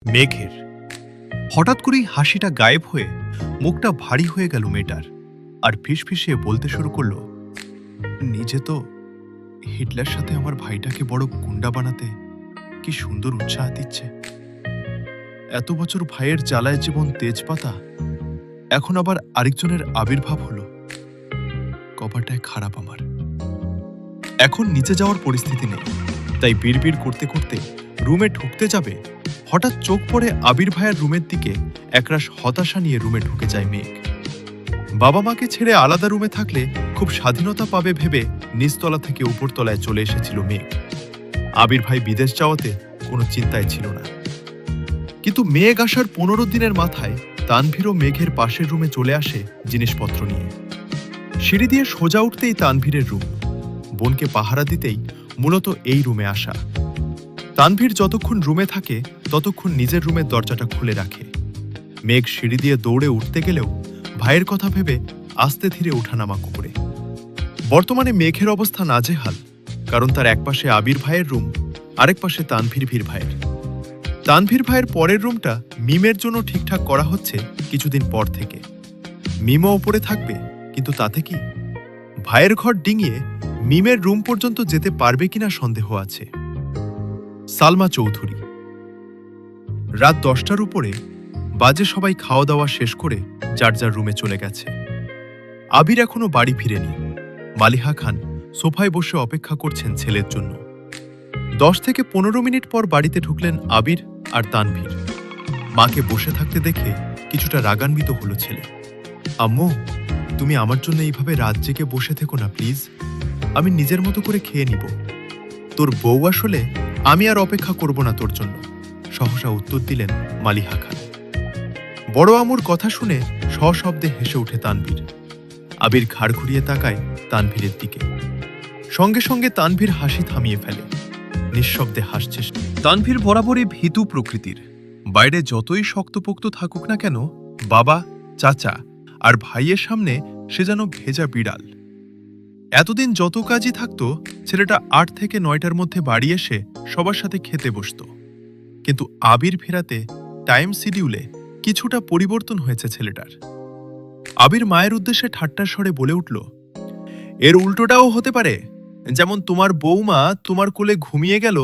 মেঘের হঠাৎ করেই হাসিটা গায়েব হয়ে মুখটা ভারী হয়ে গেল মেয়েটার, আর ফিসফিসিয়ে বলতে শুরু করলো, নিজে তো হিটলার সাথে আমার ভাইটাকে বড় গুন্ডা বানাতে কি সুন্দর উৎসাহ দিচ্ছে। এত বছর ভাইয়ের জ্বালায় জীবন তেজপাতা, এখন আবার আরেকজনের আবির্ভাব হলো। কপালটায় খারাপ আমার। এখন নিচে যাওয়ার পরিস্থিতি নেই, তাই বিড়বিড় করতে করতে রুমে ঢুকতে যাবে, হঠাৎ চোখ পড়ে আবির ভাইয়ের রুমের দিকে। একরাশ হতাশা নিয়ে রুমে ঢুকে যায় মেঘ। বাবা মাকে ছেড়ে আলাদা রুমে থাকলে খুব স্বাধীনতা পাবে ভেবে নিচতলা থেকে উপরতলায় চলে এসেছিল মেঘ। আবির ভাই বিদেশ যাওয়াতে কোনো চিন্তায় ছিল না, কিন্তু মেঘ আসার 15 দিনের মাথায় তানভীরও মেঘের পাশের রুমে চলে আসে জিনিসপত্র নিয়ে। সিঁড়ি দিয়ে সোজা উঠতেই তানভীরের রুম, বোনকে পাহারা দিতেই মূলত এই রুমে আসা। তানভীর যতক্ষণ রুমে থাকে ততক্ষণ নিজের রুমের দরজাটা খুলে রাখে। মেঘ সিঁড়ি দিয়ে দৌড়ে উঠতে গেলেও ভাইয়ের কথা ভেবে আস্তে ধীরে ওঠানামা করে। বর্তমানে মেঘের অবস্থা নাজেহাল, কারণ তার একপাশে আবির ভাইয়ের রুম, আরেক পাশে তানভীর ভাইয়ের। তানভীর ভাইয়ের পরের রুমটা মিমের জন্য ঠিকঠাক করা হচ্ছে কিছুদিন পর থেকে। মিমও ওপরে থাকবে, কিন্তু তাতে কি, ভাইয়ের ঘর ডিঙিয়ে মিমের রুম পর্যন্ত যেতে পারবে কিনা সন্দেহ আছে। সালমা চৌধুরী। রাত 10টার উপরে বাজে, সবাই খাওয়া দাওয়া শেষ করে যার যার রুমে চলে গেছে। আবির এখনো বাড়ি ফিরেনি। মালিহা খান সোফায় বসে অপেক্ষা করছেন ছেলের জন্য। 10 থেকে 15 মিনিট পর বাড়িতে ঢুকলেন আবির আর তানভীর। মাকে বসে থাকতে দেখে কিছুটা রাগান্বিত হলো ছেলে। আম্মু, তুমি আমার জন্য এইভাবে রাত জেগে বসে থেকো না প্লিজ, আমি নিজের মতো করে খেয়ে নিব। তোর বউ আসলে আমি আর অপেক্ষা করব না তোর জন্য, সহসা উত্তর দিলেন মালিহা খান। বড় আমুর কথা শুনে সশব্দে হেসে ওঠে তানভীর। আবির ঘাড় ঘুরিয়ে তাকায় তানভীরের দিকে। সঙ্গে সঙ্গে তানভীর হাসি থামিয়ে ফেলে, নিঃশব্দে হাসছে। তানভীর বরাবরই ভীতু প্রকৃতির। বাইরে যতই শক্তপোক্ত থাকুক না কেন, বাবা, চাচা আর ভাইয়ের সামনে সে যেন ভেজা বিড়াল। এতদিন যত কাজই থাকতো, ছেলেটা 8 থেকে 9টার মধ্যে বাড়ি এসে সবার সাথে খেতে বসত। কিন্তু আবির ফেরাতে টাইম শিডিউলে কিছুটা পরিবর্তন হয়েছে ছেলেটার। আবির মায়ের উদ্দেশ্যে ঠাট্টার স্বরে বলে উঠল, এর উল্টোটাও হতে পারে, যেমন তোমার বৌমা তোমার কোলে ঘুমিয়ে গেল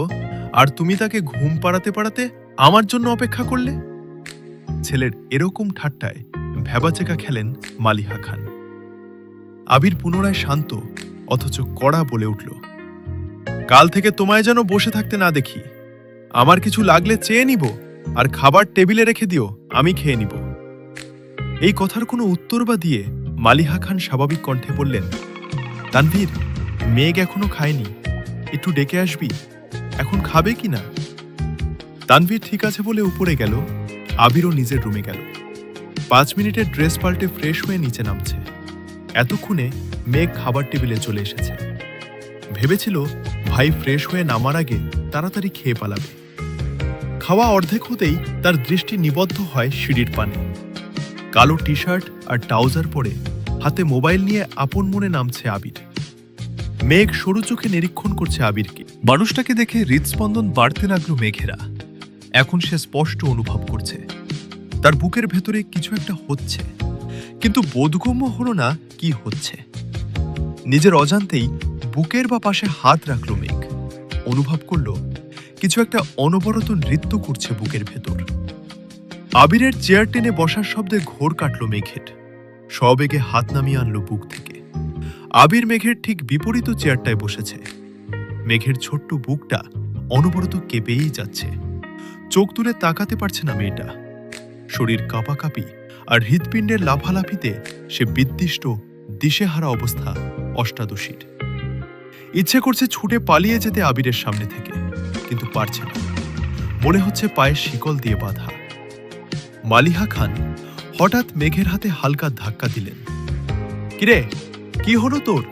আর তুমি তাকে ঘুম পাড়াতে পাড়াতে আমার জন্য অপেক্ষা করলে। ছেলের এরকম ঠাট্টায় ভ্যাবাচেকা খেলেন মালিহা খান। আবির পুনরায় শান্ত অথচ কড়া বলে উঠল, কাল থেকে তোমায় যেন বসে থাকতে না দেখি। আমার কিছু লাগলে চেয়ে নিব, আর খাবার টেবিলে রেখে দিও, আমি খেয়ে নিব। এই কথার কোনো উত্তর বা দিয়ে মালিহা খান স্বাভাবিক কণ্ঠে বললেন, তানভীর, মেঘ এখনো খায়নি, একটু ডেকে আসবি, এখন খাবে কি না? তানভীর ঠিক আছে বলে উপরে গেল। আবিরও নিজের রুমে গেল। 5 মিনিটের ড্রেস পাল্টে ফ্রেশ হয়ে নিচে নামছে। এতক্ষণে মেঘ খাবার টেবিলে চলে এসেছে। ভেবেছিল ভাই ফ্রেশ হয়ে নামার আগে তাড়াতাড়ি খেয়ে পালাবে। খাওয়া অর্ধেক হতেই তার দৃষ্টি নিবদ্ধ হয় সিঁড়ির পানে। কালো টি শার্ট আর ট্রাউজার পরে হাতে মোবাইল নিয়ে আপন মনে নামছে আবির। মেঘ সরু চোখে নিরীক্ষণ করছে আবিরকে। মানুষটাকে দেখে হৃদস্পন্দন বাড়তে লাগলো মেঘেরা। এখন সে স্পষ্ট অনুভব করছে তার বুকের ভেতরে কিছু একটা হচ্ছে, কিন্তু বোধগম্য হলো না কি হচ্ছে। নিজের অজান্তেই বুকের বা পাশে হাত রাখল মেঘ। অনুভব করল কিছু একটা অনবরত নৃত্য করছে বুকের ভেতর। আবিরের চেয়ার টেনে বসার শব্দে ঘোর কাটল মেঘের। সবেগে হাত নামিয়ে আনলো বুক থেকে। আবির মেঘের ঠিক বিপরীত চেয়ারটায় বসেছে। মেঘের ছোট্ট বুকটা অনবরত কেঁপেই যাচ্ছে। চোখ তুলে তাকাতে পারছে না মেয়েটা। শরীর কাঁপাকাঁপি আর হৃৎপিণ্ডের লাফালাফিতে সে বিদ্বিষ্ট, দিশেহারা অবস্থা অষ্টাদশীর। ইচ্ছে করছে ছুটে পালিয়ে যেতে আবিরের সামনে থেকে, কিন্তু পারছে না। মনে হচ্ছে পায়ে শিকল দিয়ে বাঁধা। মালিহা খান হঠাৎ মেঘের হাতে হালকা ধাক্কা দিলেন। কিরে, কি হলো তোর?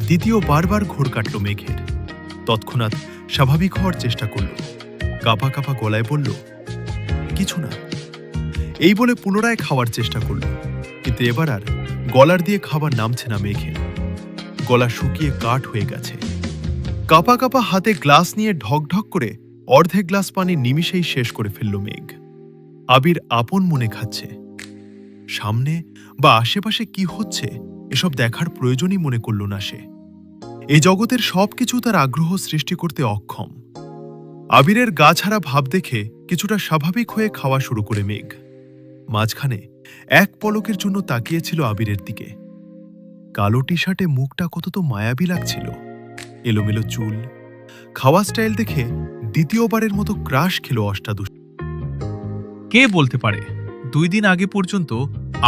দ্বিতীয় বারবার ঘোর কাটল মেঘের। তৎক্ষণাৎ স্বাভাবিক হওয়ার চেষ্টা করল। কাঁপা কাঁপা গলায় বলল, কিছু না। এই বলে পুনরায় খাওয়ার চেষ্টা করল, কিন্তু এবার আর গলার দিয়ে খাবার নামছে না মেঘের। গলা শুকিয়ে কাঠ হয়ে গেছে। কাঁপা কাঁপা হাতে গ্লাস নিয়ে ঢকঢক করে অর্ধেক গ্লাস পানি নিমিষেই শেষ করে ফেলল মেঘ। আবির আপন মনে খাচ্ছে। সামনে বা আশেপাশে কি হচ্ছে এসব দেখার প্রয়োজনই মনে করল না সে। এই জগতের সবকিছু তার আগ্রহ সৃষ্টি করতে অক্ষম। আবিরের গা ছাড়া ভাব দেখে কিছুটা স্বাভাবিক হয়ে খাওয়া শুরু করে মেঘ। মাঝখানে এক পলকের জন্য তাকিয়েছিল আবিরের দিকে। কালো টি শার্টে মুখটা কত তো মায়াবী লাগছিল, এলোমেলো চুল। খাওয়া স্টাইল দেখে দ্বিতীয়বারের মতো ক্রাশ খেল অষ্টাদশ। কে বলতে পারে 2 দিন আগে পর্যন্ত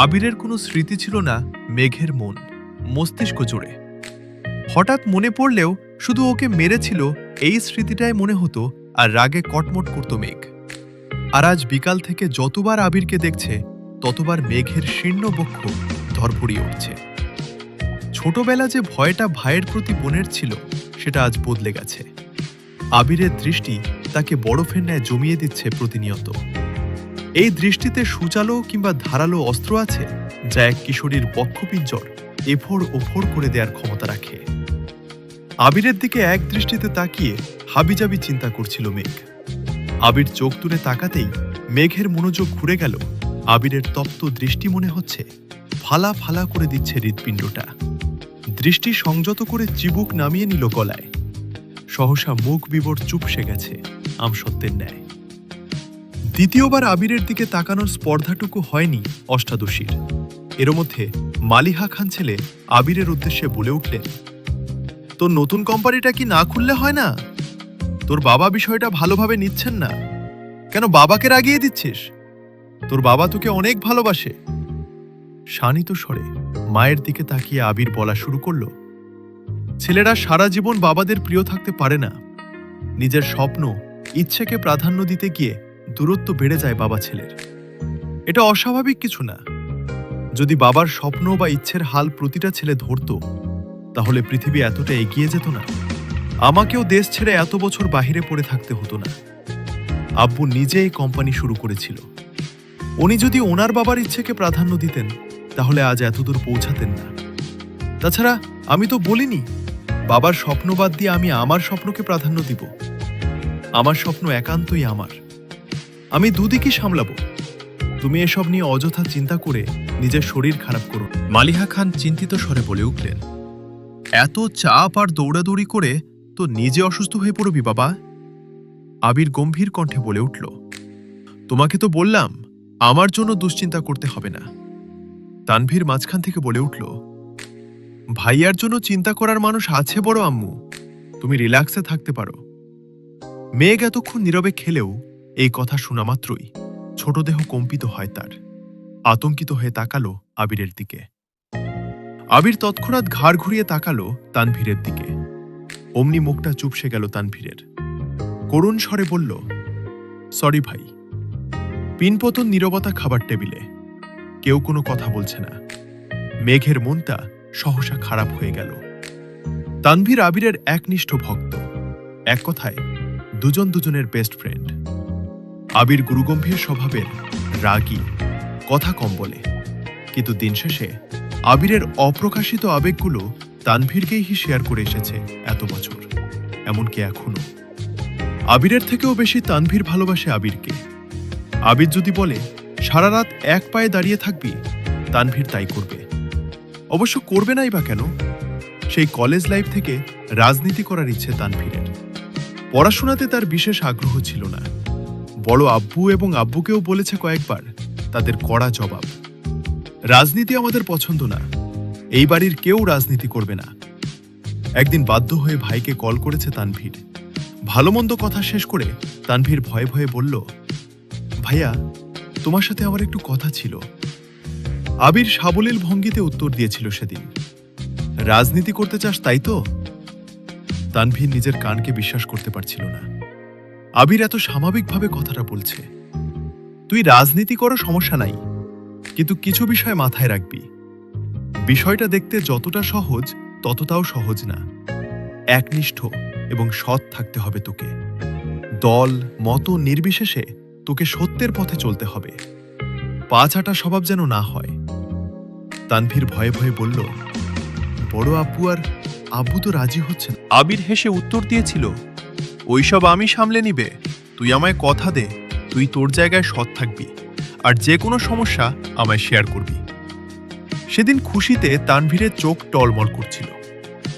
আবিরের কোনো স্মৃতি ছিল না মেঘের মস্তিষ্ক জুড়ে। হঠাৎ মনে পড়লেও শুধু ওকে মেরেছিল এই স্মৃতিটাই মনে হতো, আর রাগে কটমট করত মেঘ। আর আজ বিকাল থেকে যতবার আবিরকে দেখছে ততবার মেঘের শীর্ণ বক্ষ ধরফড়িয়ে উঠছে। ছোটবেলা যে ভয়টা ভাইয়ের প্রতি বোনের ছিল সেটা আজ বদলে গেছে। আবিরের দৃষ্টি তাকে বরফের ন্যায় জমিয়ে দিচ্ছে প্রতিনিয়ত। এই দৃষ্টিতে সূচালো কিংবা ধারালো অস্ত্র আছে যা এক কিশোরীর বক্ষপিঞ্জর এফোড় ওফোড় করে দেওয়ার ক্ষমতা রাখে। আবিরের দিকে এক দৃষ্টিতে তাকিয়ে হাবিজাবি চিন্তা করছিল মেঘ। আবির চোখ তুলে তাকাতেই মেঘের মনোযোগ ঘুরে গেল। আবিরের তপ্ত দৃষ্টি মনে হচ্ছে ফালা ফালা করে দিচ্ছে হৃৎপিণ্ডটা। দৃষ্টি সংযত করে চিবুক নামিয়ে নিল গলায়। সহসা মুখ বিবর চুপসে গেছে আমসত্ত্বের ন্যায়। দ্বিতীয়বার আবিরের দিকে তাকানোর স্পর্ধাটুকু হয়নি অষ্টাদশীর। এর মধ্যে মালিহা খান ছেলে আবিরের উদ্দেশ্যে বলে উঠলেন, তোর নতুন কোম্পানিটা কি না খুললে হয় না? তোর বাবা বিষয়টা ভালোভাবে নিচ্ছেন না কেন? বাবাকে রাগিয়ে দিচ্ছিস? তোর বাবা তোকে অনেক ভালোবাসে। শানিত স্বরে মায়ের দিকে তাকিয়ে আবির বলা শুরু করল, ছেলেরা সারা জীবন বাবাদের প্রিয় থাকতে পারে না। নিজের স্বপ্ন ইচ্ছেকে প্রাধান্য দিতে গিয়ে দূরত্ব বেড়ে যায় বাবা ছেলের। এটা অস্বাভাবিক কিছু না। যদি বাবার স্বপ্ন বা ইচ্ছের হাল প্রতিটা ছেলে ধরত তাহলে পৃথিবী এতটা এগিয়ে যেত না। আমাকেও দেশ ছেড়ে এত বছর বাহিরে পড়ে থাকতে হতো না। আব্বু নিজে এই কোম্পানি শুরু করেছিল। উনি যদি ওনার বাবার ইচ্ছেকে প্রাধান্য দিতেন তাহলে আজ এতদূর পৌঁছাতেন না। তাছাড়া আমি তো বলিনি বাবার স্বপ্ন বাদ দিয়ে আমি আমার স্বপ্নকে প্রাধান্য দিব। আমার স্বপ্ন একান্তই আমার। আমি দুদিকই সামলাবো। তুমি এসব নিয়ে অযথা চিন্তা করে নিজের শরীর খারাপ করো। মালিহা খান চিন্তিত স্বরে বলে উঠলেন, এত চাপ আর দৌড়াদৌড়ি করে তো নিজে অসুস্থ হয়ে পড়বি বাবা। আবির গম্ভীর কণ্ঠে বলে উঠল, তোমাকে তো বললাম আমার জন্য দুশ্চিন্তা করতে হবে না। তানভীর মাঝখান থেকে বলে উঠল, ভাইয়ার জন্য চিন্তা করার মানুষ আছে বড় আম্মু, তুমি রিল্যাক্সে থাকতে পারো। মেঘ এতক্ষণ নীরবে খেলেও এই কথা শোনা মাত্রই ছোট দেহ কম্পিত হয় তার। আতঙ্কিত হয়ে তাকালো আবিরের দিকে। আবির তৎক্ষণাৎ ঘাড় ঘুরিয়ে তাকালো তানভীরের দিকে। অমনি মুখটা চুপসে গেল তানভীরের। করুণ স্বরে বলল, সরি ভাই। পিনপতন নীরবতা খাবার টেবিলে। কেউ কোনো কথা বলছে না। মেঘের মনটা সহসা খারাপ হয়ে গেল। তানভীর আবিরের একনিষ্ঠ ভক্ত। এক কথায় দুজন দুজনের বেস্ট ফ্রেন্ড। আবির গুরুগম্ভীর স্বভাবের, রাগী, কথা কম বলে। কিন্তু দিন শেষে আবিরের অপ্রকাশিত আবেগগুলো তানভীরকেই শেয়ার করে এসেছে এত বছর, এমনকি এখনো। আবিরের থেকেও বেশি তানভীর ভালোবাসে আবিরকে। আবির যদি বলে সারা রাত এক পায়ে দাঁড়িয়ে থাকবি, তানভীর তাই করবে। অবশ্য করবে নাই বা কেন? সেই কলেজ লাইফ থেকে রাজনীতি করার ইচ্ছে তানভীরের। পড়াশোনাতে তার বিশেষ আগ্রহ ছিল না। বড় আব্বু এবং আব্বুকেও বলেছে কয়েকবার, তাদের কড়া জবাব, রাজনীতি আমাদের পছন্দ না, এই বাড়ির কেউ রাজনীতি করবে না। একদিন বাধ্য হয়ে ভাইকে কল করেছে তানভীর। ভালো মন্দ কথা শেষ করে তানভীর ভয়ে ভয়ে বলল, ভাইয়া তোমার সাথে আমার একটু কথা ছিল। আবির সাবলীল ভঙ্গিতে উত্তর দিয়েছিল সেদিন, রাজনীতি করতে চাস তাই তো? তানভীর নিজের কানকে বিশ্বাস করতে পারছিল না। আবির এত স্বাভাবিকভাবে কথাটা বলছে। তুই রাজনীতি করো, সমস্যা নাই, কিন্তু কিছু বিষয় মাথায় রাখবি। বিষয়টা দেখতে যতটা সহজ ততটাও সহজ না। একনিষ্ঠ এবং সৎ থাকতে হবে তোকে। দল মত নির্বিশেষে তোকে সত্যের পথে চলতে হবে। পা চাটা স্বভাব যেন না হয়। তানভীর ভয়ে ভয়ে বলল, বড় আব্বু আর আব্বু তো রাজি হচ্ছেন। আবির হেসে উত্তর দিয়েছিল, ওইসব আমি সামলে নিবে। তুই আমায় কথা দে, তুই তোর জায়গায় সৎ থাকবি আর যে কোনো সমস্যা আমায় শেয়ার করবি। সেদিন খুশিতে তানভীরের চোখ টলমল করছিল।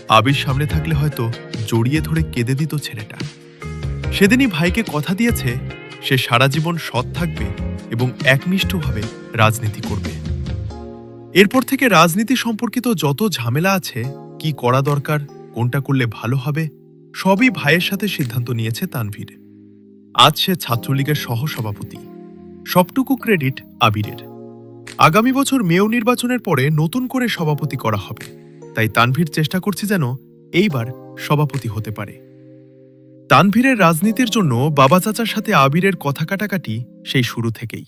আবির সামনে থাকলে হয়তো জড়িয়ে ধরে কেঁদে দিত ছেলেটা। সেদিনই ভাইকে কথা দিয়েছে সে সারা জীবন সৎ থাকবে এবং একনিষ্ঠভাবে রাজনীতি করবে। এরপর থেকে রাজনীতি সম্পর্কিত যত ঝামেলা আছে, কি করা দরকার, কোনটা করলে ভালো হবে, সবই ভাইয়ের সাথে সিদ্ধান্ত নিয়েছে তানভীর। আজ সে ছাত্রলীগের সহসভাপতি। সবটুকু ক্রেডিট আবিরের। আগামী বছর মেয়র নির্বাচনের পরে নতুন করে সভাপতি করা হবে, তাই তানভীর চেষ্টা করছে যেন এইবার সভাপতি হতে পারে। তানভীরের রাজনীতির জন্য বাবা চাচার সাথে আবিরের কথা কাটাকাটি সেই শুরু থেকেই।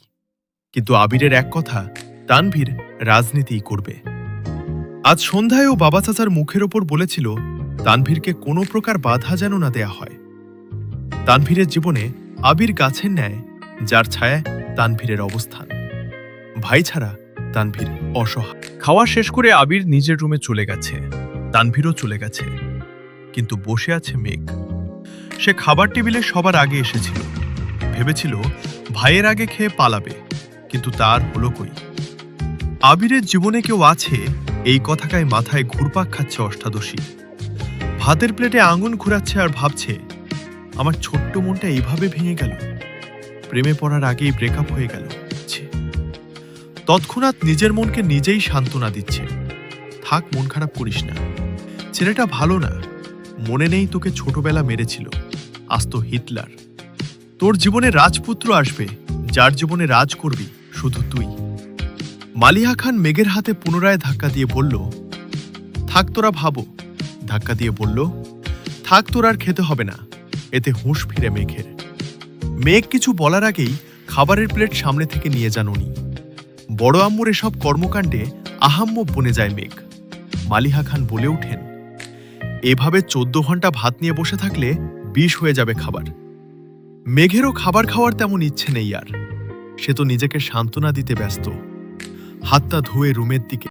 কিন্তু আবিরের এক কথা, তানভীর রাজনীতিই করবে। আজ সন্ধ্যায়ও বাবা চাচার মুখের ওপর বলেছিল তানভীরকে কোনো প্রকার বাধা যেন না দেয়া হয়। তানভীরের জীবনে আবির গাছের ন্যায়, যার ছায়ায় তানভীরের অবস্থান। ভাই ছাড়া তানভীর অসহায়। খাওয়া শেষ করে আবির নিজের রুমে চলে গেছে, তানভীরও চলে গেছে, কিন্তু বসে আছে মেঘ। সে খাবার টেবিলে সবার আগে এসেছিল, ভেবেছিল ভাইয়ের আগে খেয়ে পালাবে, কিন্তু তার হলো কই। আবিরের জীবনে কেউ আছে এই কথাটাই মাথায় ঘুরপাক খাচ্ছে অষ্টাদশী। ভাতের প্লেটে আঙুল ঘুরাচ্ছে আর ভাবছে, আমার ছোট্ট মনটা এইভাবে ভেঙে গেল, প্রেমে পড়ার আগেই ব্রেকআপ হয়ে গেল। তৎক্ষণাৎ নিজের মনকে নিজেই সান্ত্বনা দিচ্ছে, থাক, মন খারাপ করিস না, ছেলেটা ভালো না, মনে নেই তোকে ছোটবেলা মেরেছিল, আজ তো হিটলার। তোর জীবনে রাজপুত্র আসবে, যার জীবনে রাজ করবি শুধু তুই। মালিহা খান মেঘের হাতে পুনরায় ধাক্কা দিয়ে বলল, থাক তোরা ভাবো। ধাক্কা দিয়ে বলল, থাক তোর আর খেতে হবে না। এতে হুঁশ ফিরে মেঘের। মেঘ কিছু বলার আগেই খাবারের প্লেট সামনে থেকে নিয়ে যান উনি। বড় আম্মুর এসব কর্মকাণ্ডে আহাম্মক বনে যায় মেঘ। মালিহা খান বলে ওঠেন, এভাবে 14 ঘন্টা ভাত নিয়ে বসে থাকলে বিষ হয়ে যাবে খাবার। মেঘেরও খাবার খাওয়ার তেমন ইচ্ছে নেই আর, সে তো নিজেকে সান্ত্বনা দিতে ব্যস্ত। হাতটা ধুয়ে রুমের দিকে